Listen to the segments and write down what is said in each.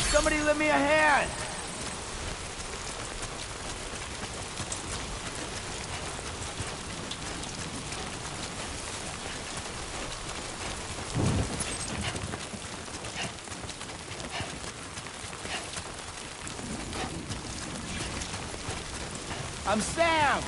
Somebody lend me a hand! I'm Sam!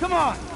Come on!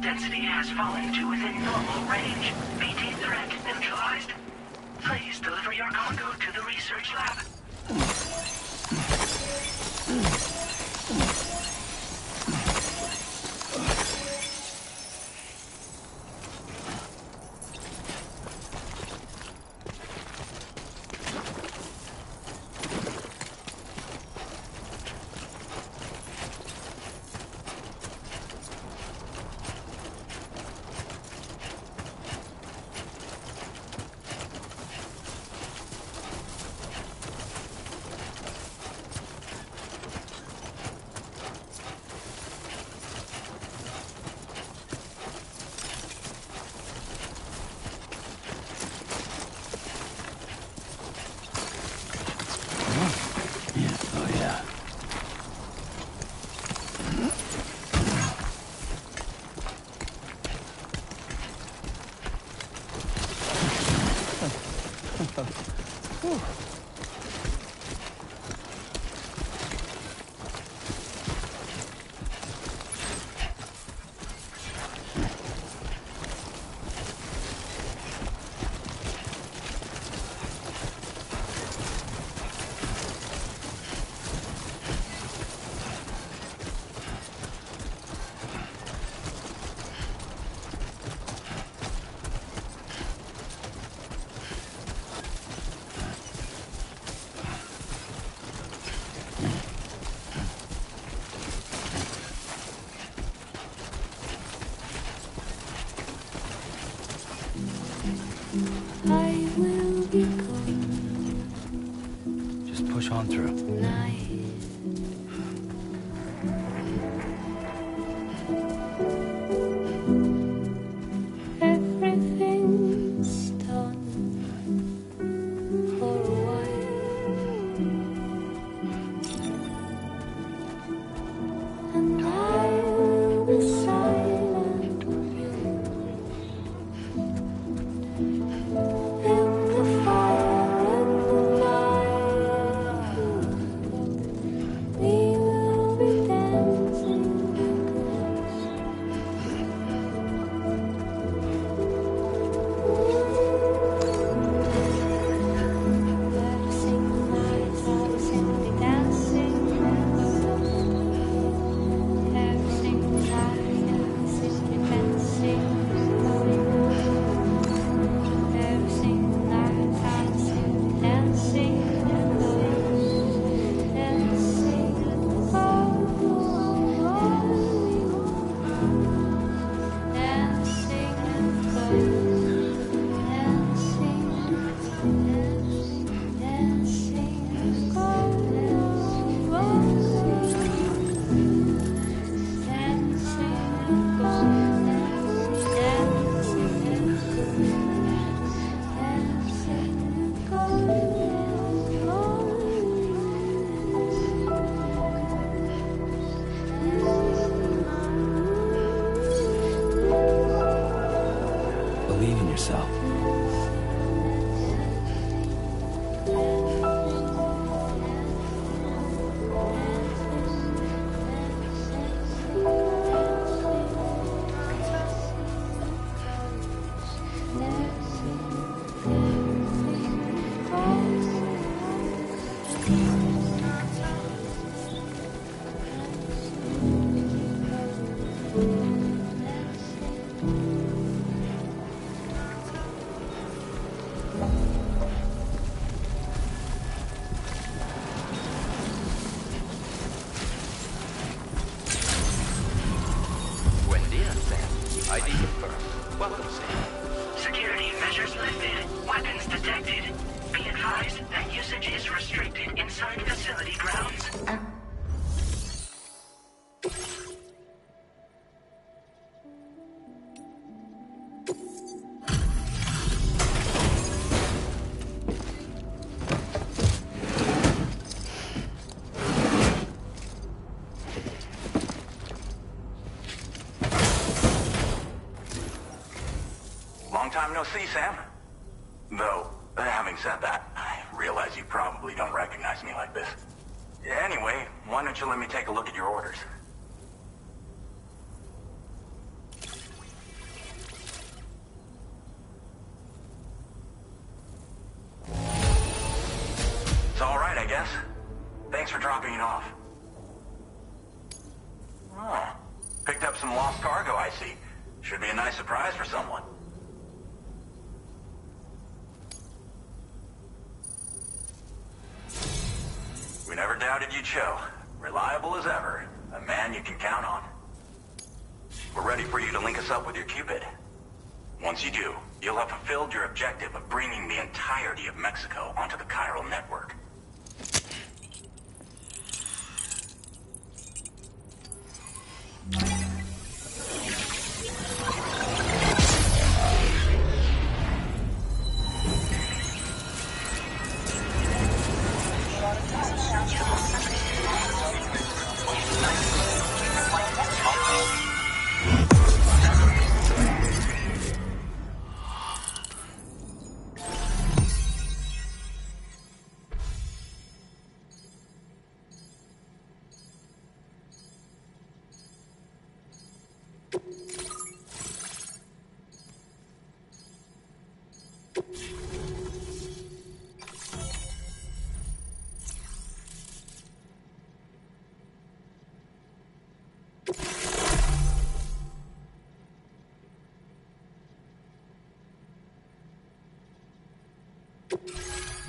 density has fallen to within normal range. BT threat neutralized. Please deliver your cargo to the research lab. Just push on through. Everything's done for a while, and I will be silent with you in the fire in the night. We will be dancing because Believe in yourself. Buen día, Sam. ID confirmed. Welcome, Sam. Security measures lifted. Weapons detected. Be advised that usage is restricted inside facility grounds. Long time no see, Sam. Though, having said that, I realize you probably don't recognize me like this. Anyway, why don't you let me take a look at your orders? I guess. Thanks for dropping it off. Oh, picked up some lost cargo, I see. Should be a nice surprise for someone. We never doubted you'd show. Reliable as ever. A man you can count on. We're ready for you to link us up with your Cupid. Once you do, you'll have fulfilled your objective of bringing the entirety of Mexico onto the chiral network.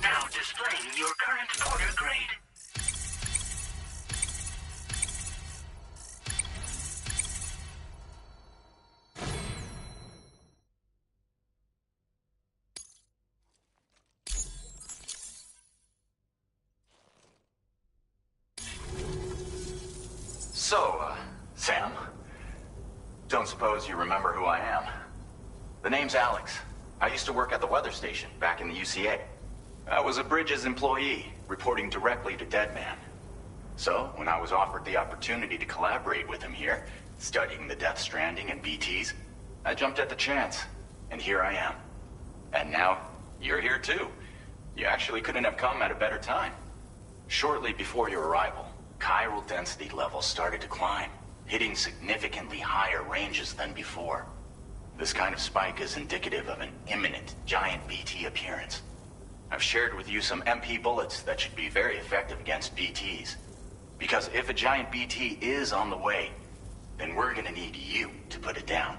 Now displaying your current porter grade. So, Sam, don't suppose you remember who I am? The name's Alex. I used to work at the weather station back in the UCA. I was a Bridges employee, reporting directly to Deadman. So, when I was offered the opportunity to collaborate with him here, studying the Death Stranding and BTs, I jumped at the chance, and here I am. And now, you're here too. You actually couldn't have come at a better time. Shortly before your arrival, chiral density levels started to climb, hitting significantly higher ranges than before. This kind of spike is indicative of an imminent giant BT appearance. I've shared with you some MP bullets that should be very effective against BTs. Because if a giant BT is on the way, then we're gonna need you to put it down.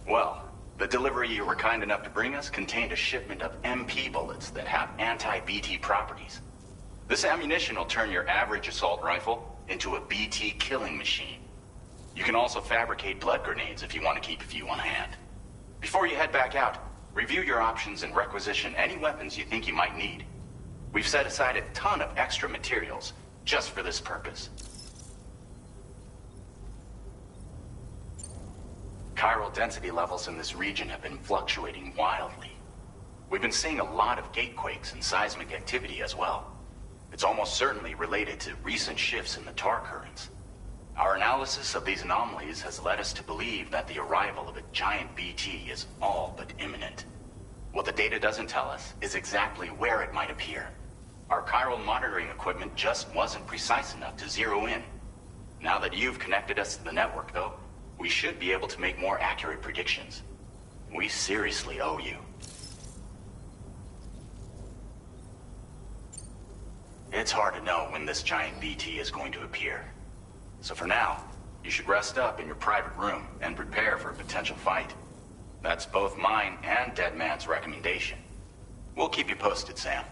Well, the delivery you were kind enough to bring us contained a shipment of MP bullets that have anti-BT properties. This ammunition will turn your average assault rifle into a BT killing machine. You can also fabricate blood grenades if you want to keep a few on hand. Before you head back out, review your options and requisition any weapons you think you might need. We've set aside a ton of extra materials just for this purpose. Chiral density levels in this region have been fluctuating wildly. We've been seeing a lot of gatequakes and seismic activity as well. It's almost certainly related to recent shifts in the tar currents. Our analysis of these anomalies has led us to believe that the arrival of a giant BT is all but imminent. What the data doesn't tell us is exactly where it might appear. Our chiral monitoring equipment just wasn't precise enough to zero in. Now that you've connected us to the network, though, we should be able to make more accurate predictions. We seriously owe you. It's hard to know when this giant BT is going to appear. So for now, you should rest up in your private room and prepare for a potential fight. That's both mine and Deadman's recommendation. We'll keep you posted, Sam.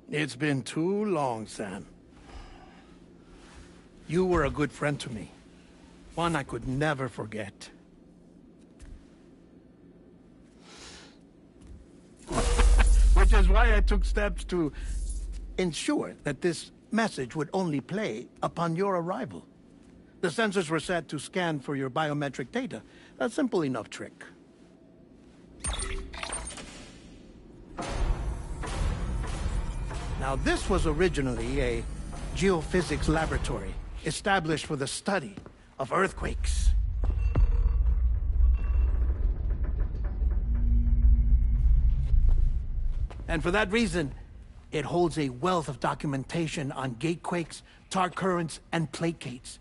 It's been too long, Sam. You were a good friend to me. One I could never forget. Which is why I took steps to ensure that this message would only play upon your arrival. The sensors were set to scan for your biometric data. A simple enough trick. Now, this was originally a geophysics laboratory established for the study of earthquakes. And for that reason, it holds a wealth of documentation on gatequakes, tar currents, and placates.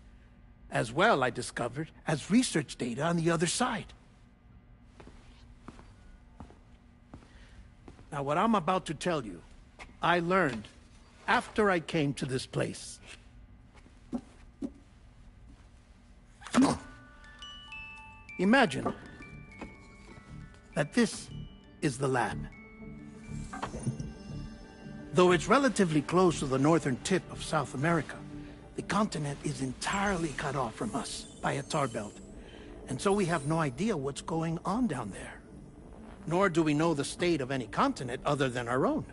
As well, I discovered, as research data on the other side. Now, what I'm about to tell you, I learned after I came to this place. Imagine that this is the lab. Though it's relatively close to the northern tip of South America, the continent is entirely cut off from us by a tar belt. And so we have no idea what's going on down there. Nor do we know the state of any continent other than our own.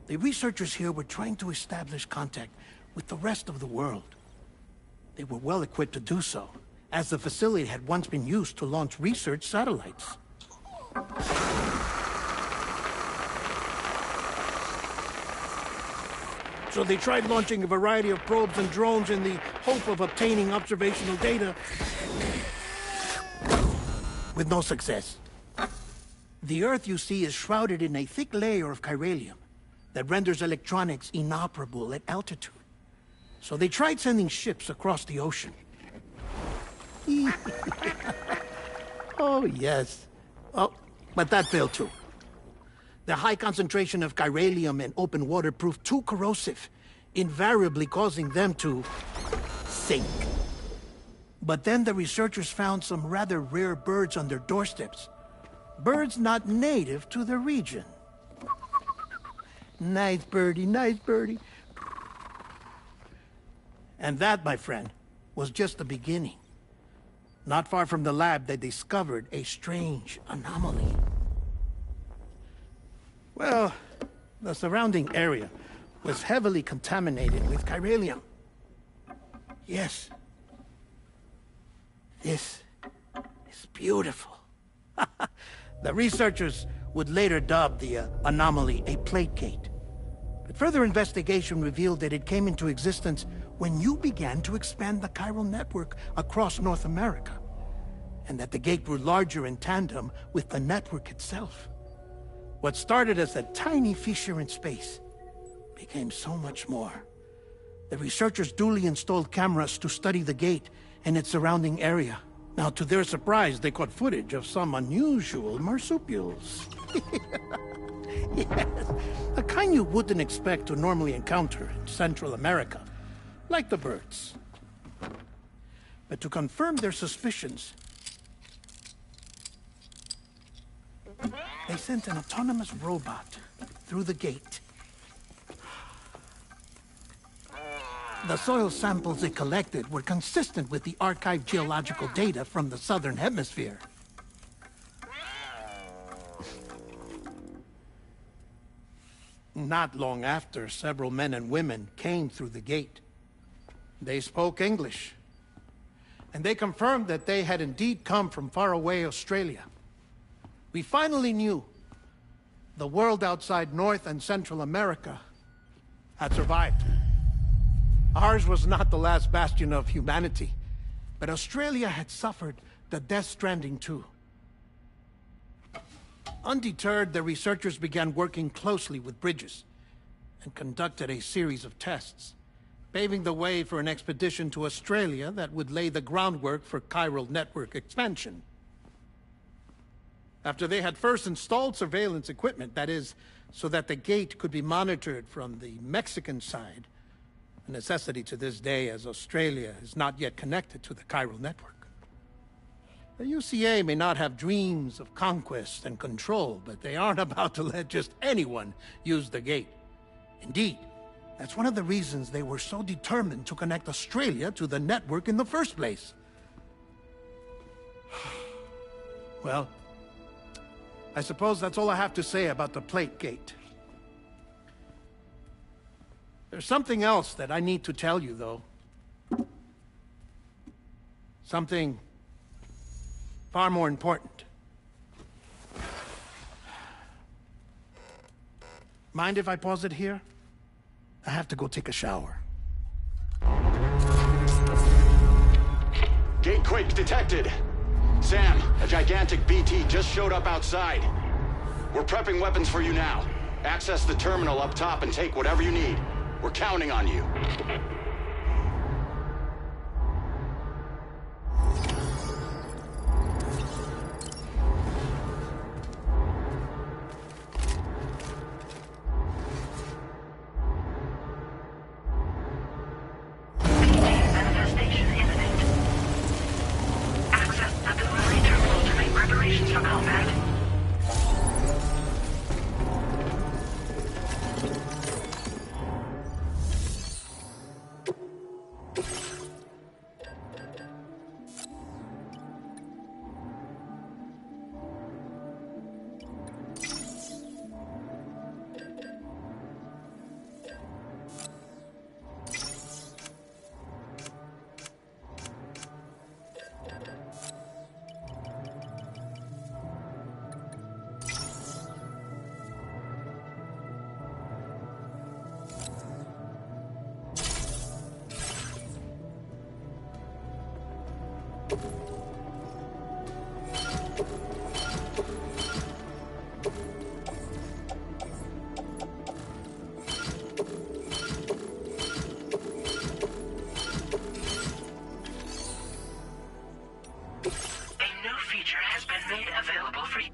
The researchers here were trying to establish contact with the rest of the world. They were well equipped to do so, as the facility had once been used to launch research satellites. So they tried launching a variety of probes and drones in the hope of obtaining observational data, with no success. The Earth, you see, is shrouded in a thick layer of chiralium that renders electronics inoperable at altitude. So they tried sending ships across the ocean. Oh, yes. Oh, but that failed too. The high concentration of chiralium in open water proved too corrosive, invariably causing them to sink. But then the researchers found some rather rare birds on their doorsteps. Birds not native to the region. Nice birdie, nice birdie. And that, my friend, was just the beginning. Not far from the lab, they discovered a strange anomaly. Well, the surrounding area was heavily contaminated with chiralium. Yes. This is beautiful. The researchers would later dub the anomaly a plate gate. But further investigation revealed that it came into existence when you began to expand the chiral network across North America, and that the gate grew larger in tandem with the network itself. What started as a tiny fissure in space became so much more. The researchers duly installed cameras to study the gate and its surrounding area. Now, to their surprise, they caught footage of some unusual marsupials. Yes, a kind you wouldn't expect to normally encounter in Central America, like the birds. But to confirm their suspicions, they sent an autonomous robot through the gate. The soil samples it collected were consistent with the archived geological data from the southern hemisphere. Not long after, several men and women came through the gate. They spoke English, and they confirmed that they had indeed come from faraway Australia. We finally knew the world outside North and Central America had survived. Ours was not the last bastion of humanity, but Australia had suffered the death stranding too. Undeterred, the researchers began working closely with Bridges and conducted a series of tests, paving the way for an expedition to Australia that would lay the groundwork for chiral network expansion. After they had first installed surveillance equipment, that is, so that the gate could be monitored from the Mexican side, a necessity to this day as Australia is not yet connected to the chiral network. The UCA may not have dreams of conquest and control, but they aren't about to let just anyone use the gate. Indeed, that's one of the reasons they were so determined to connect Australia to the network in the first place. Well, I suppose that's all I have to say about the plate gate. There's something else that I need to tell you, though. Something far more important. Mind if I pause it here? I have to go take a shower. Gate quake detected. Sam, a gigantic BT just showed up outside. We're prepping weapons for you now. Access the terminal up top and take whatever you need. We're counting on you. Manifestation imminent. Access the delivery terminal to make preparations for combat. A new feature has been made available for you.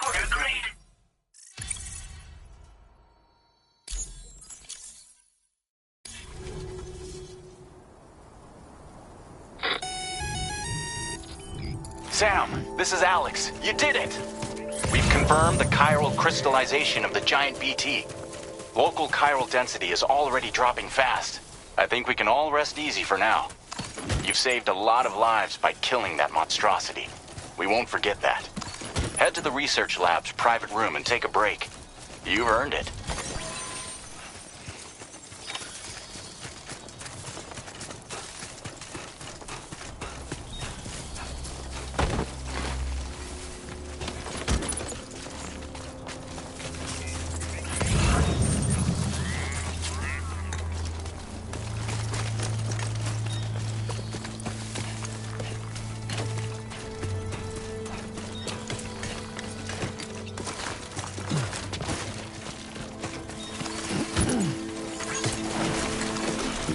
Order agreed. Sam, this is Alex. You did it! We've confirmed the chiral crystallization of the giant BT. Local chiral density is already dropping fast. I think we can all rest easy for now. You've saved a lot of lives by killing that monstrosity. We won't forget that. Head to the research lab's private room and take a break. You've earned it.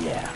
Yeah.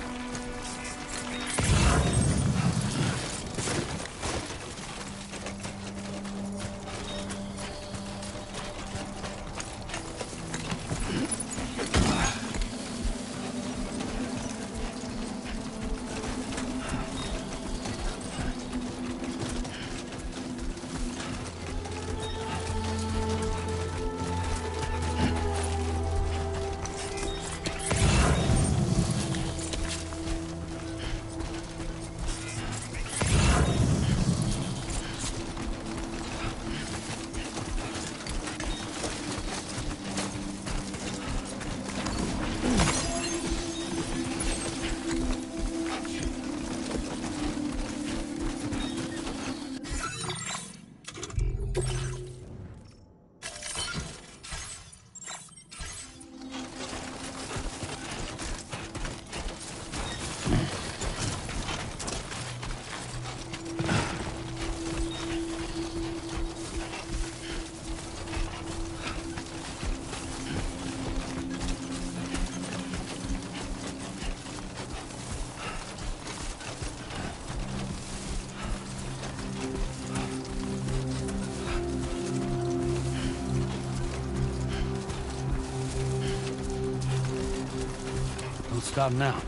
Don't stop now.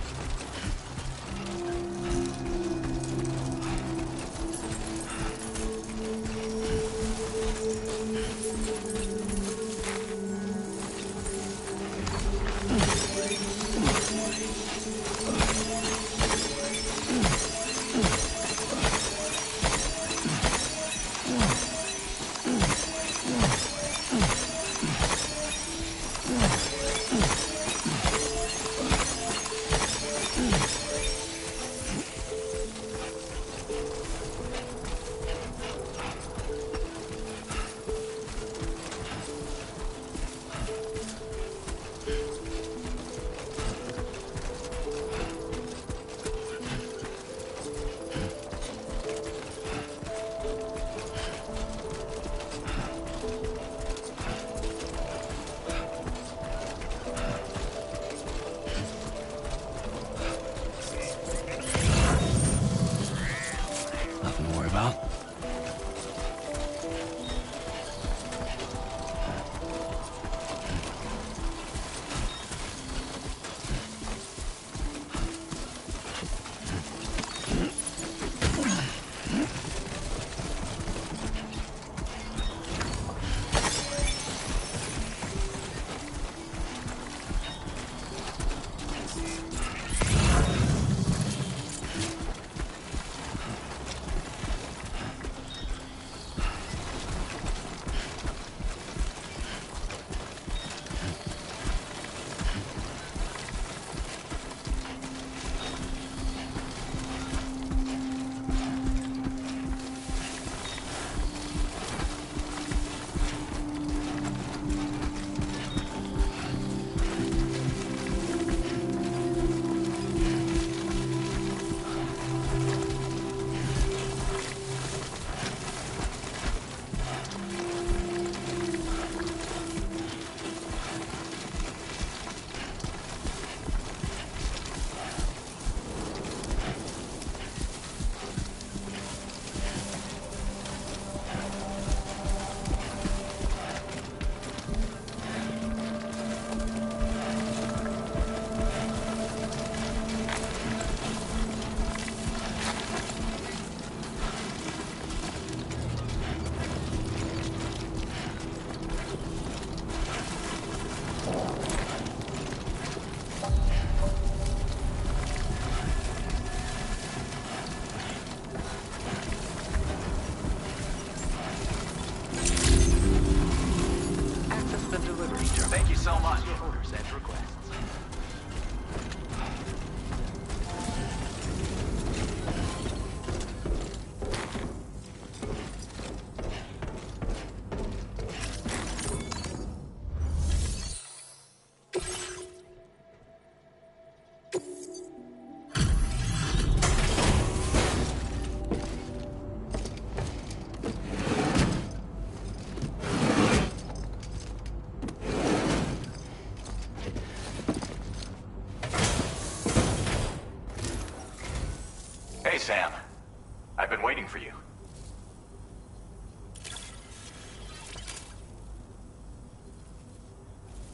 I've been waiting for you.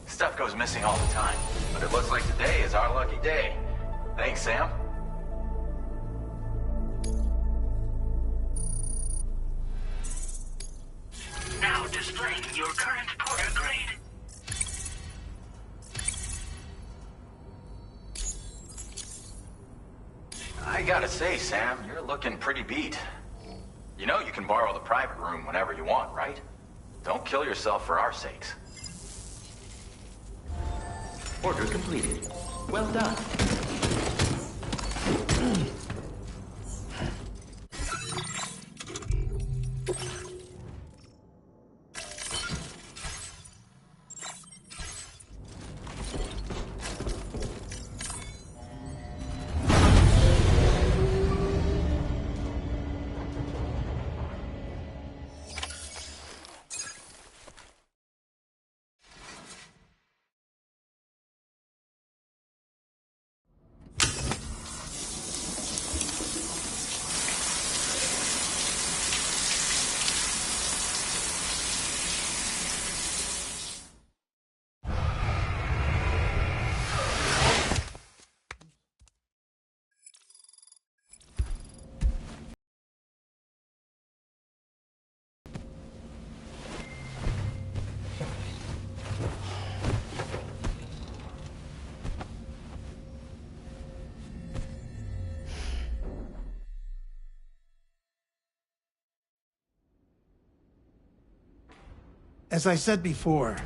Stuff goes missing all the time, but it looks like today is our lucky day. Thanks, Sam. Now displaying your current Porter grade. I gotta say, Sam, you're looking pretty beat. You know you can borrow the private room whenever you want, right? Don't kill yourself for our sakes. Order completed. Well done. As I said before,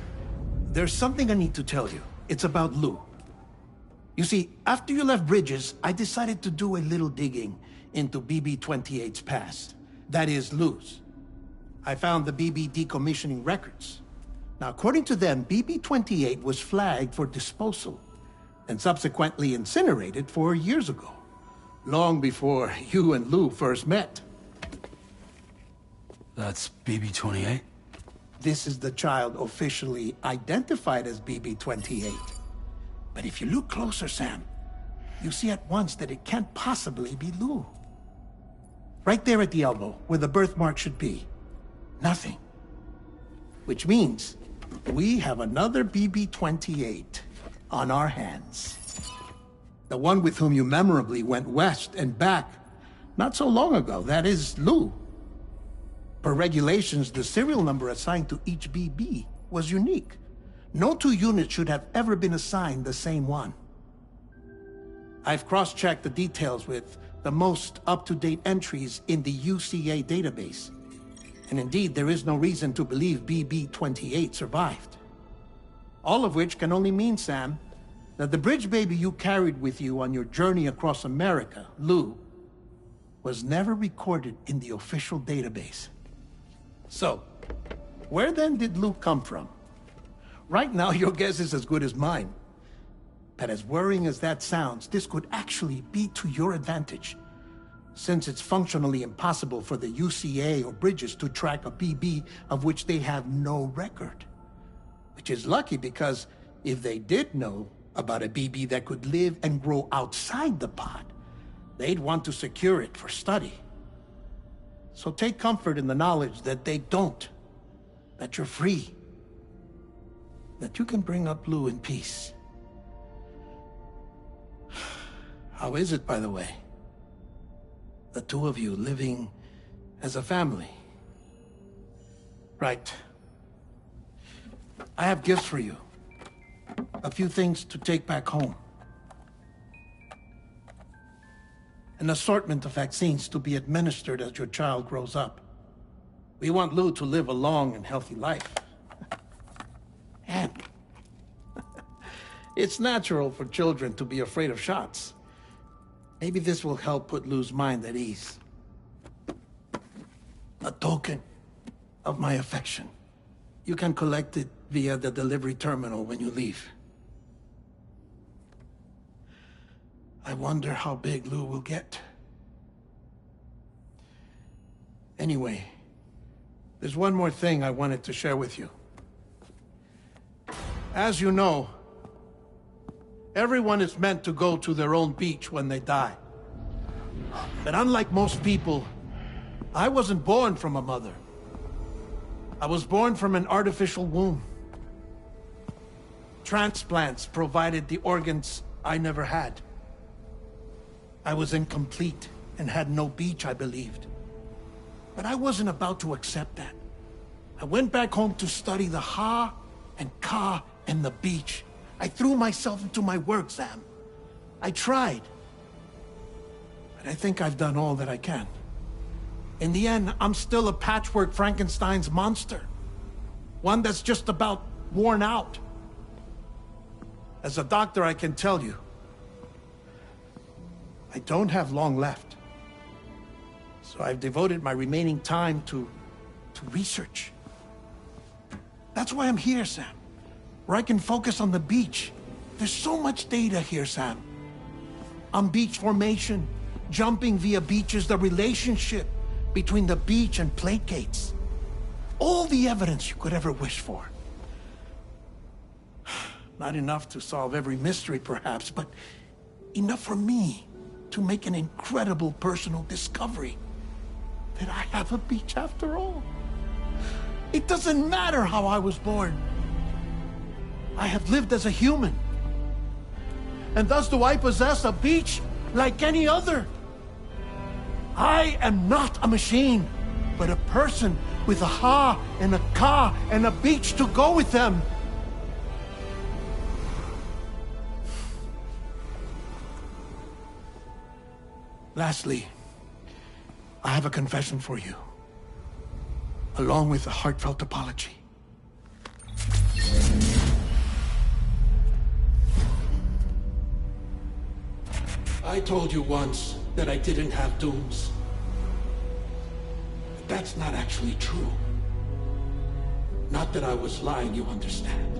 there's something I need to tell you. It's about Lou. You see, after you left Bridges, I decided to do a little digging into BB-28's past. That is, Lou's. I found the BB decommissioning records. Now, according to them, BB-28 was flagged for disposal and subsequently incinerated 4 years ago, long before you and Lou first met. That's BB-28? This is the child officially identified as BB-28. But if you look closer, Sam, you see at once that it can't possibly be Lou. Right there at the elbow, where the birthmark should be. Nothing. Which means we have another BB-28 on our hands. The one with whom you memorably went west and back not so long ago, that is Lou. Per regulations, the serial number assigned to each BB was unique. No two units should have ever been assigned the same one. I've cross-checked the details with the most up-to-date entries in the UCA database. And indeed, there is no reason to believe BB-28 survived. All of which can only mean, Sam, that the bridge baby you carried with you on your journey across America, Lou, was never recorded in the official database. So, where then did Lou come from? Right now, your guess is as good as mine. But as worrying as that sounds, this could actually be to your advantage, since it's functionally impossible for the UCA or Bridges to track a BB of which they have no record. Which is lucky, because if they did know about a BB that could live and grow outside the pod, they'd want to secure it for study. So take comfort in the knowledge that they don't, that you're free, that you can bring up Lou in peace. How is it, by the way? The two of you living as a family? Right. I have gifts for you. A few things to take back home. An assortment of vaccines to be administered as your child grows up. We want Lou to live a long and healthy life. And it's natural for children to be afraid of shots. Maybe this will help put Lou's mind at ease. A token of my affection. You can collect it via the delivery terminal when you leave. I wonder how big Lou will get. Anyway, there's one more thing I wanted to share with you. As you know, everyone is meant to go to their own beach when they die. But unlike most people, I wasn't born from a mother. I was born from an artificial womb. Transplants provided the organs I never had. I was incomplete and had no beach, I believed. But I wasn't about to accept that. I went back home to study the Ha and Ka and the beach. I threw myself into my work, Sam. I tried. But I think I've done all that I can. In the end, I'm still a patchwork Frankenstein's monster. One that's just about worn out. As a doctor, I can tell you, I don't have long left. So I've devoted my remaining time to research. That's why I'm here, Sam. Where I can focus on the beach. There's so much data here, Sam. On beach formation, jumping via beaches, the relationship between the beach and plate gates. All the evidence you could ever wish for. Not enough to solve every mystery, perhaps, but enough for me to make an incredible personal discovery. That I have a beach after all. It doesn't matter how I was born. I have lived as a human. And thus do I possess a beach like any other. I am not a machine, but a person with a Ha and a Ka and a beach to go with them. Lastly, I have a confession for you, along with a heartfelt apology. I told you once that I didn't have dooms. But that's not actually true. Not that I was lying, you understand.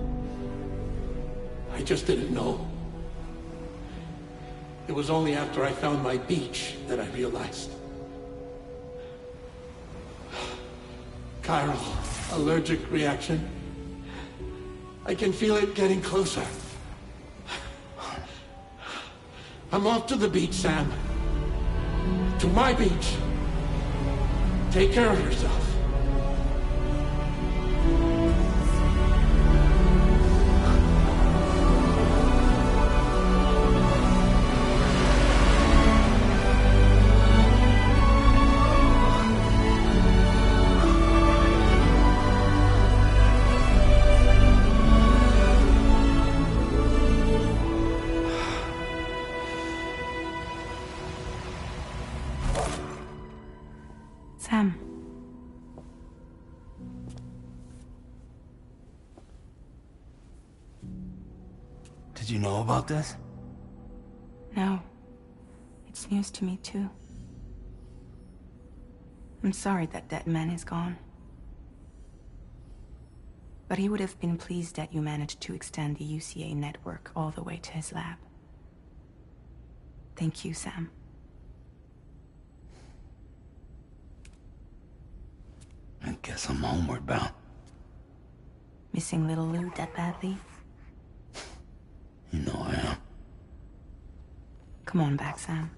I just didn't know. It was only after I found my beach that I realized. Chiral allergic reaction. I can feel it getting closer. I'm off to the beach, Sam. To my beach. Take care of yourself. Sam. Did you know about this? No. It's news to me, too. I'm sorry that that man is gone. But he would have been pleased that you managed to extend the UCA network all the way to his lab. Thank you, Sam. I guess I'm homeward bound. Missing little Lou that badly? You know I am. Come on back, Sam.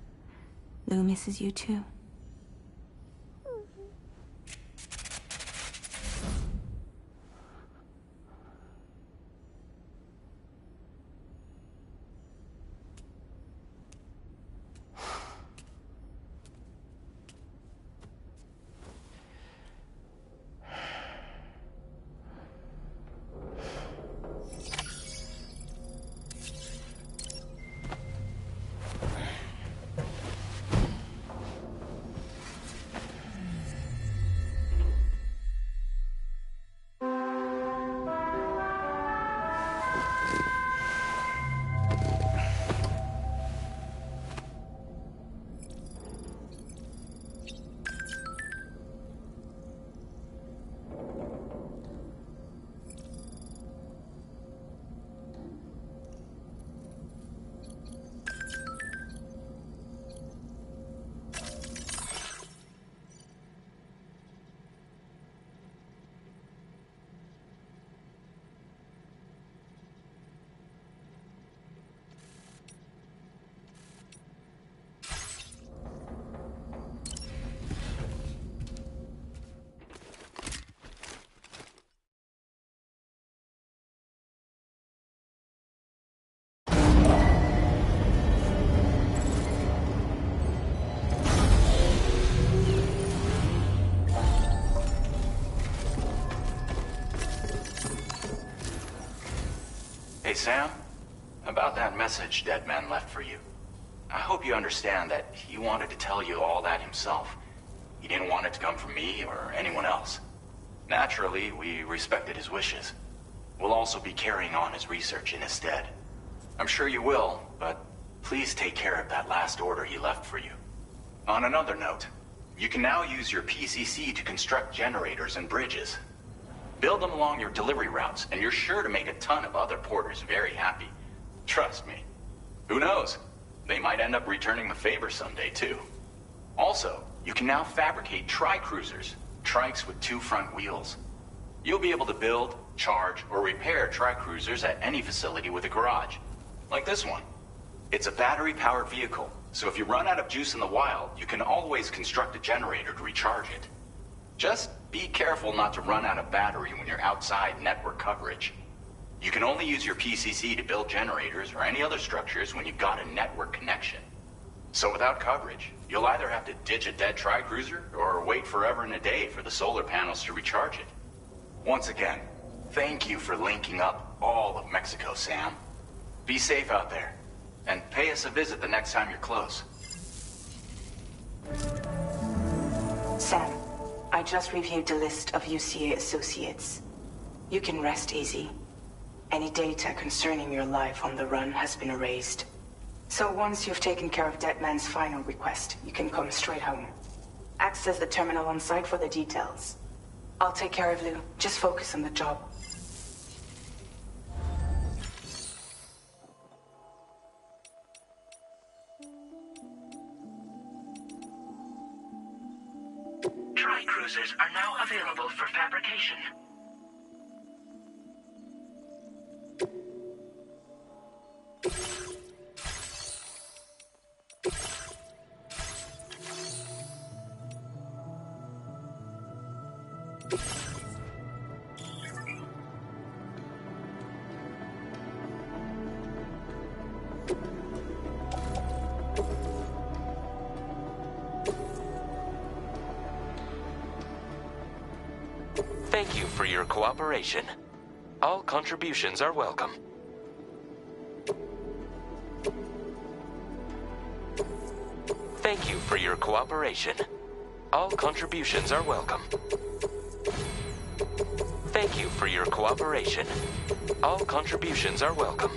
Lou misses you too. Hey, Sam. About that message Deadman left for you. I hope you understand that he wanted to tell you all that himself. He didn't want it to come from me or anyone else. Naturally, we respected his wishes. We'll also be carrying on his research in his stead. I'm sure you will, but please take care of that last order he left for you. On another note, you can now use your PCC to construct generators and bridges. Build them along your delivery routes, and you're sure to make a ton of other porters very happy. Trust me. Who knows? They might end up returning the favor someday, too. Also, you can now fabricate tri-cruisers, trikes with 2 front wheels. You'll be able to build, charge, or repair tri-cruisers at any facility with a garage. Like this one. It's a battery-powered vehicle, so if you run out of juice in the wild, you can always construct a generator to recharge it. Just be careful not to run out of battery when you're outside network coverage. You can only use your PCC to build generators or any other structures when you've got a network connection. So without coverage, you'll either have to ditch a dead tri-cruiser or wait forever and a day for the solar panels to recharge it. Once again, thank you for linking up all of Mexico, Sam. Be safe out there, and pay us a visit the next time you're close. Sam, I just reviewed the list of UCA associates. You can rest easy. Any data concerning your life on the run has been erased. So once you've taken care of Deadman's final request, you can come straight home. Access the terminal on site for the details. I'll take care of Lou. Just focus on the job. Tri-cruisers are now available for fabrication. Thank you for your cooperation. All contributions are welcome. Thank you for your cooperation. All contributions are welcome. Thank you for your cooperation. All contributions are welcome.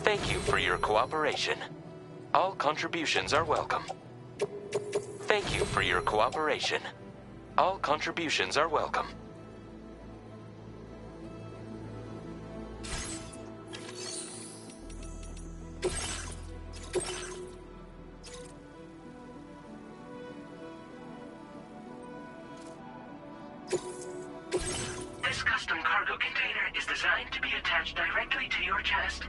Thank you for your cooperation. All contributions are welcome. Thank you for your cooperation. All contributions are welcome. This custom cargo container is designed to be attached directly to your chest.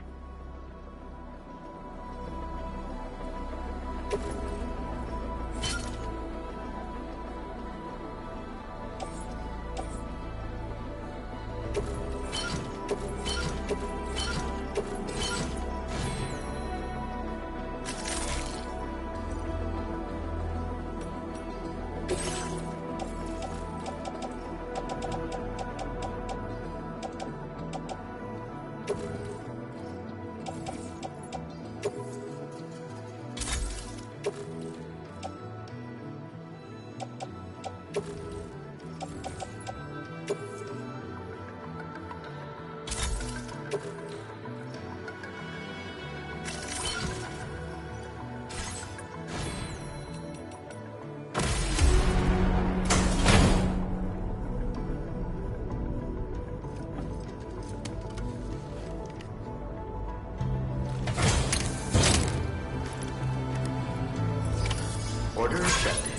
Order accepted.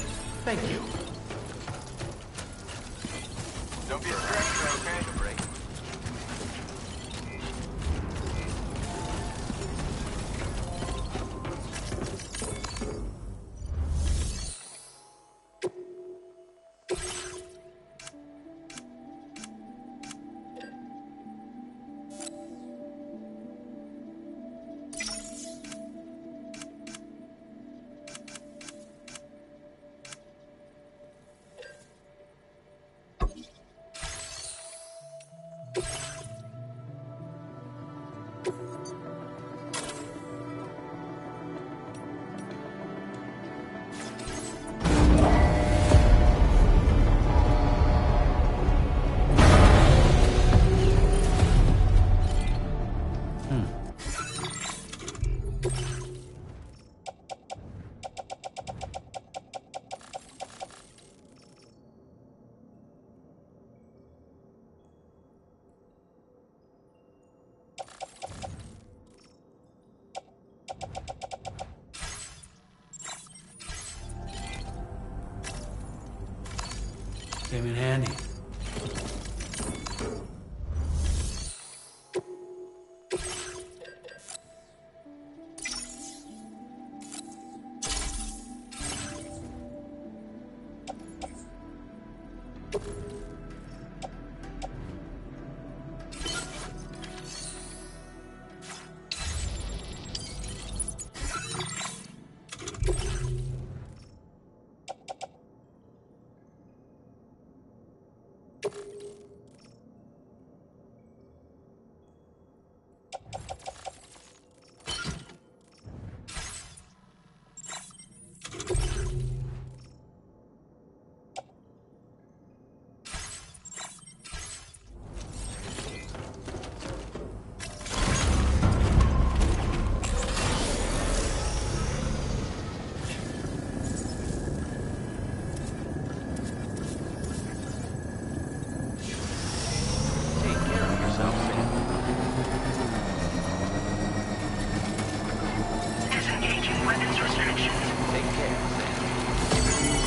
Thank you. Don't be a stranger, okay? Came in handy. Disengaging weapons restrictions. Take care, Sam.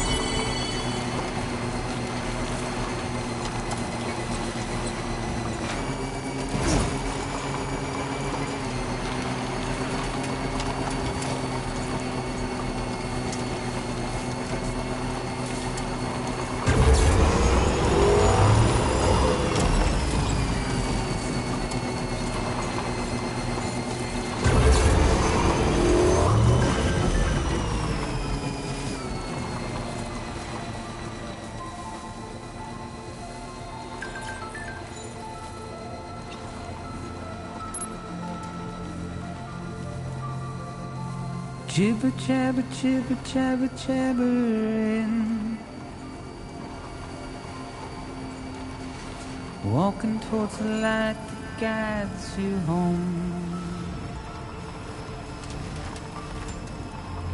Jibber jabber jibber jabber jabbering, walking towards the light that guides you home.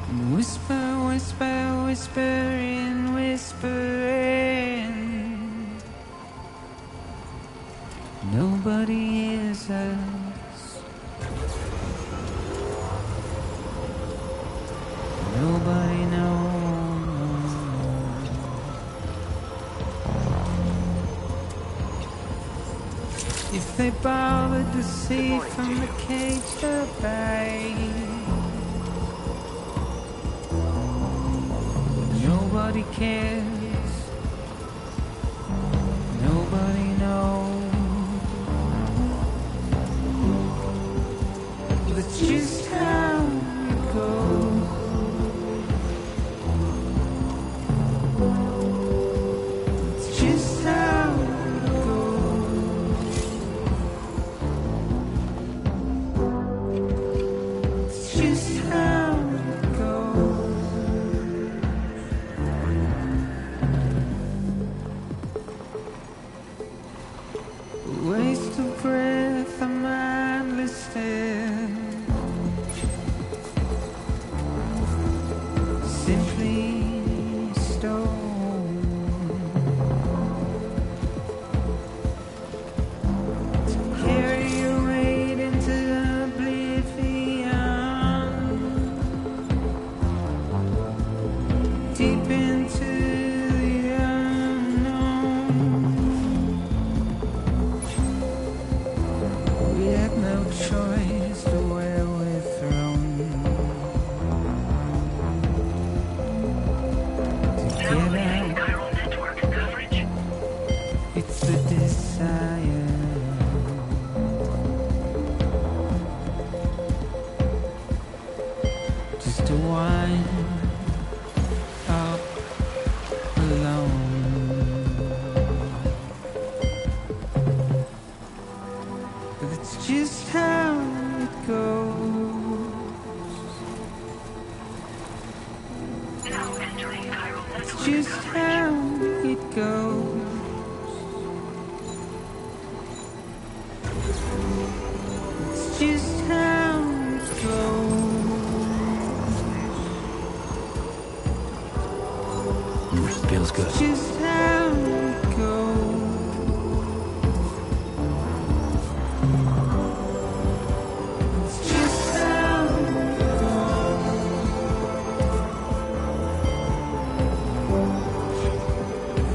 And whisper, whisper, whispering, whispering. Nobody hears us. Nobody knows. If they bothered to see from the cage above, nobody cares. Nobody knows. That's just how it goes. Waste of breath, a mindless stare. Simply stone. To carry your weight into oblivion, deep into the unknown. We had no choice to where we're thrown. To get out, Chiral network coverage. it's the desire. Just to wind up alone. But it's just how it goes. Now entering chiral It's network just coverage. how it goes. It's just how it goes. Feels good. Just how it goes. It's just how it goes.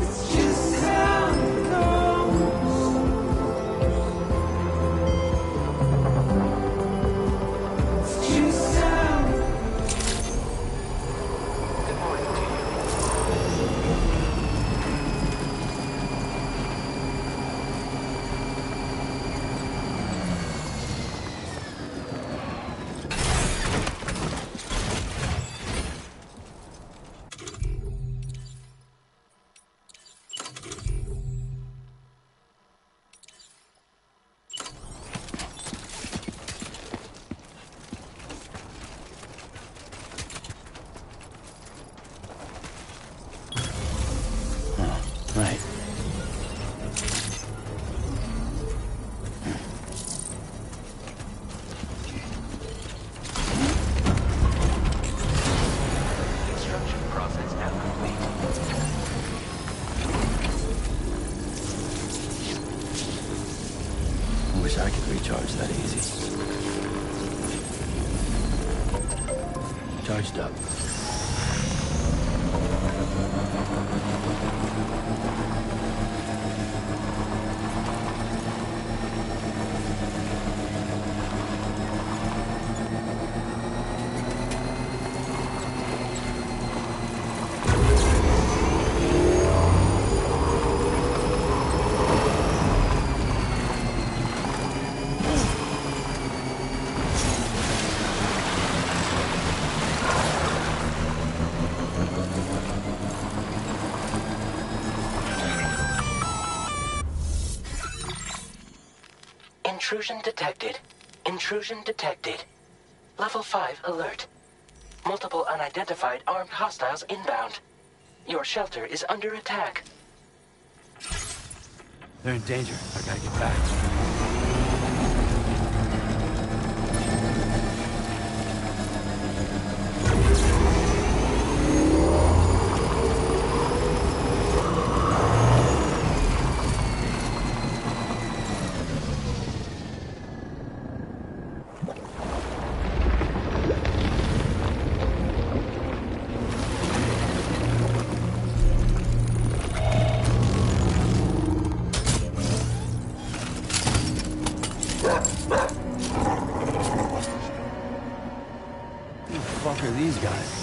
It's just charged up. Intrusion detected. Intrusion detected. Level 5 alert. Multiple unidentified armed hostiles inbound. Your shelter is under attack. They're in danger. I gotta get back. Who the fuck are these guys?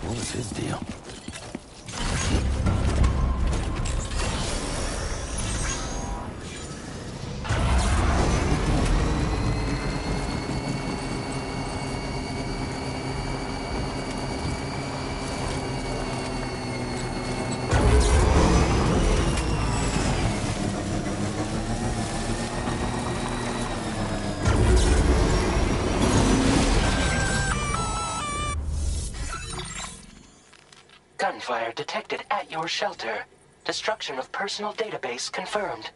What was his deal? Gunfire detected at your shelter. Destruction of personal database confirmed.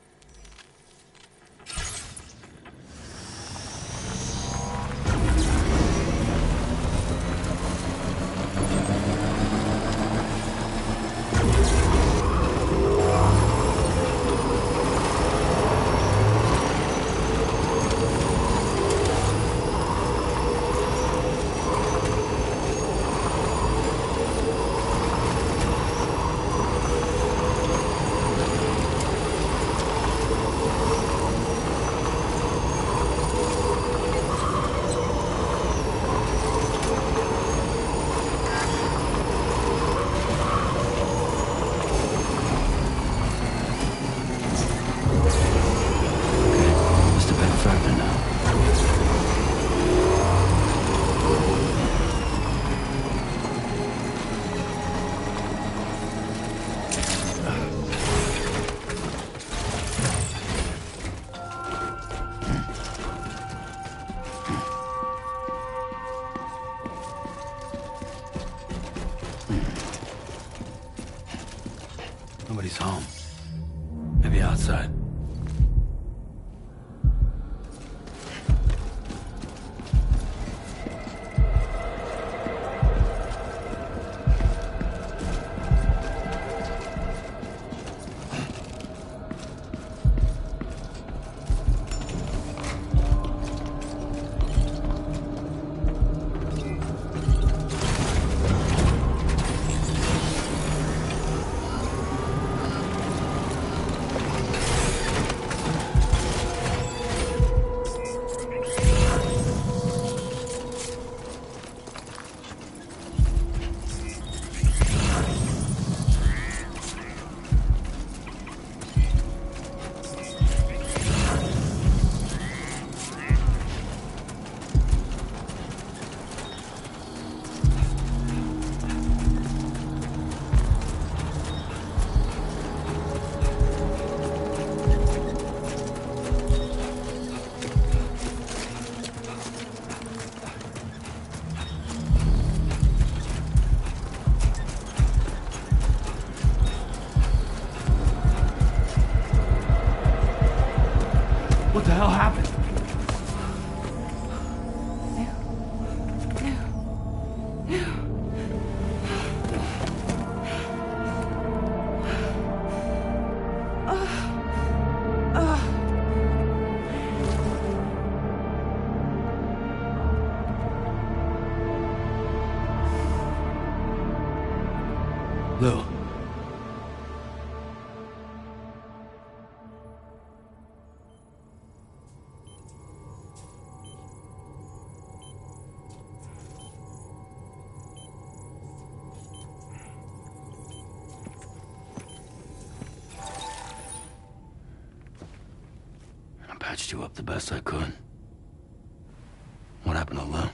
outside. What the hell happened? Lou. I patched you up the best I could. What happened to Lou?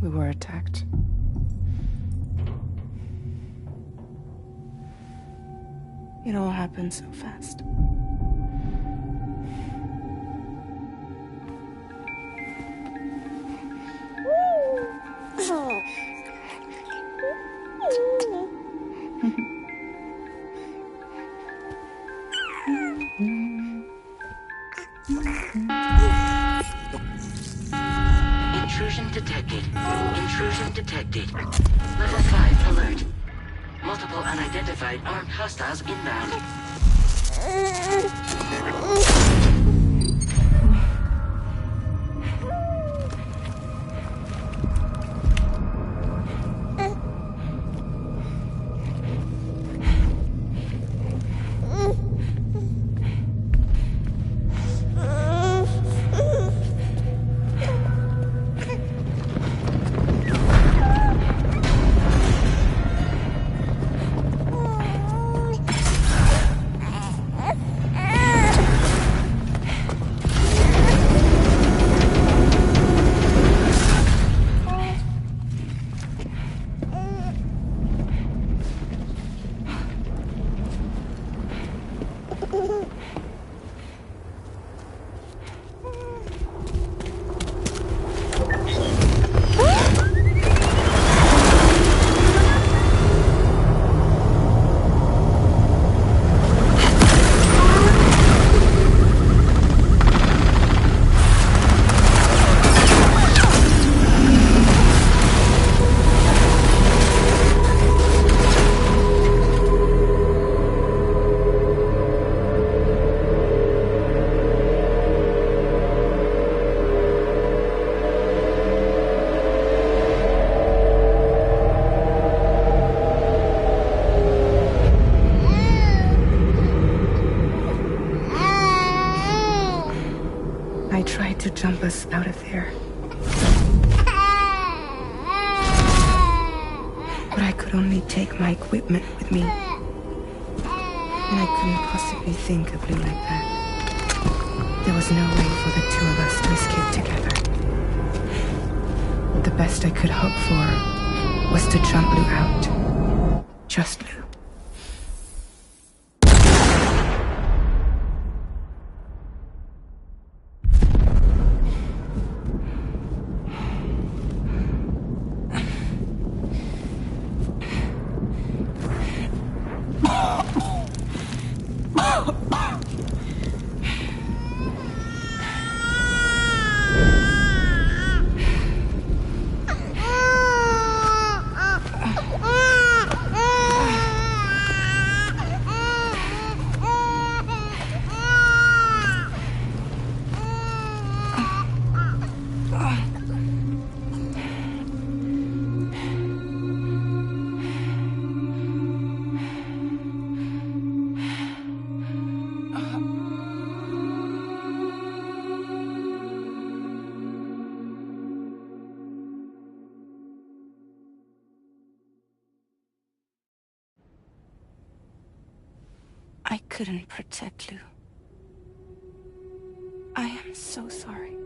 We were attacked. It all happened so fast. Intrusion detected. Intrusion detected. Level 5 alert. Multiple unidentified armed hostiles inbound. I tried to jump us out of there. But I could only take my equipment with me. And I couldn't possibly think of Lou like that. There was no way for the two of us to escape together. The best I could hope for was to jump Lou out. Just Lou. couldn't protect Lou. I am so sorry.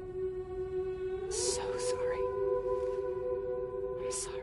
So sorry. I'm sorry.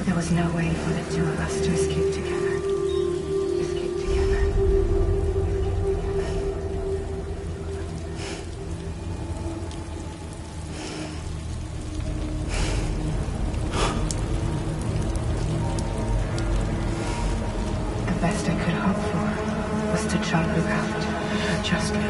There was no way for the two of us to escape together. Escape together. The best I could hope for was to jump without just leave.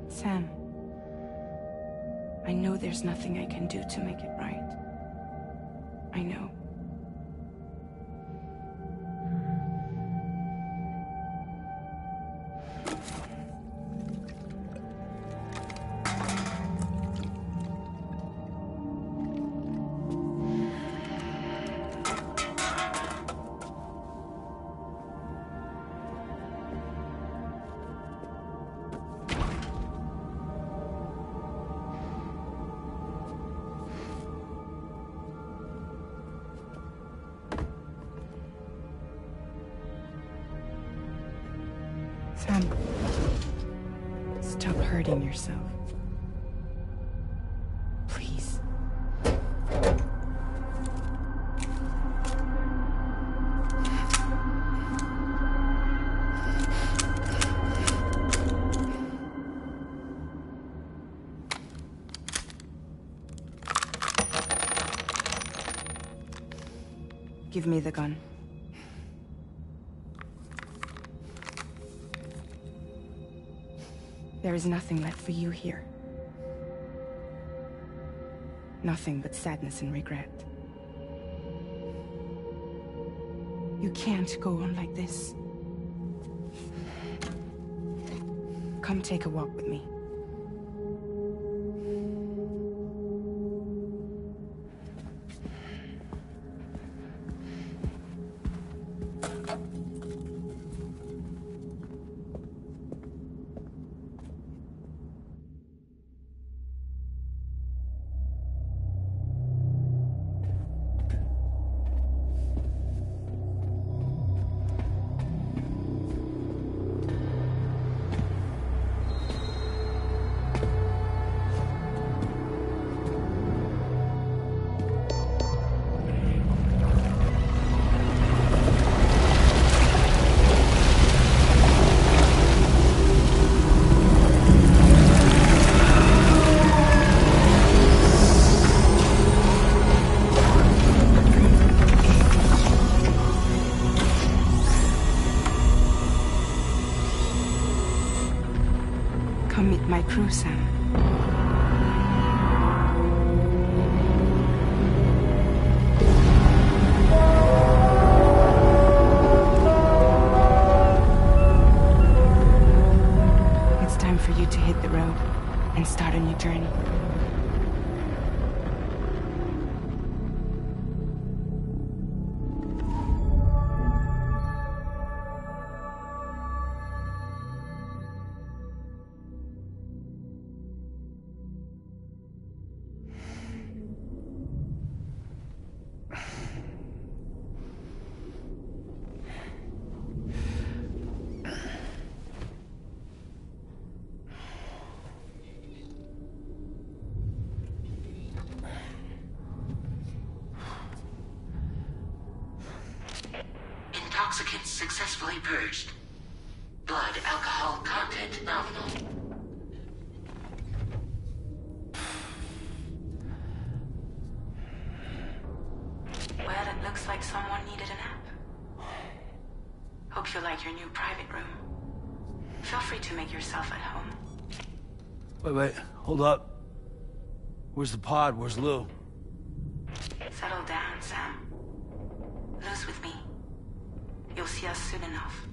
Sam, I know there's nothing I can do to make it right. I know. Sam, stop hurting yourself. Please. Give me the gun. There is nothing left for you here. Nothing but sadness and regret. You can't go on like this. Come take a walk with me. crew, Sam. It's time for you to hit the road and start a new journey. Intoxicants successfully purged. Blood alcohol content nominal. Well, it looks like someone needed a nap. Hope you like your new private room. Feel free to make yourself at home. Wait, hold up. Where's the pod? Where's Lou? Settle down, Sam. Lou's with me. You'll see us soon enough.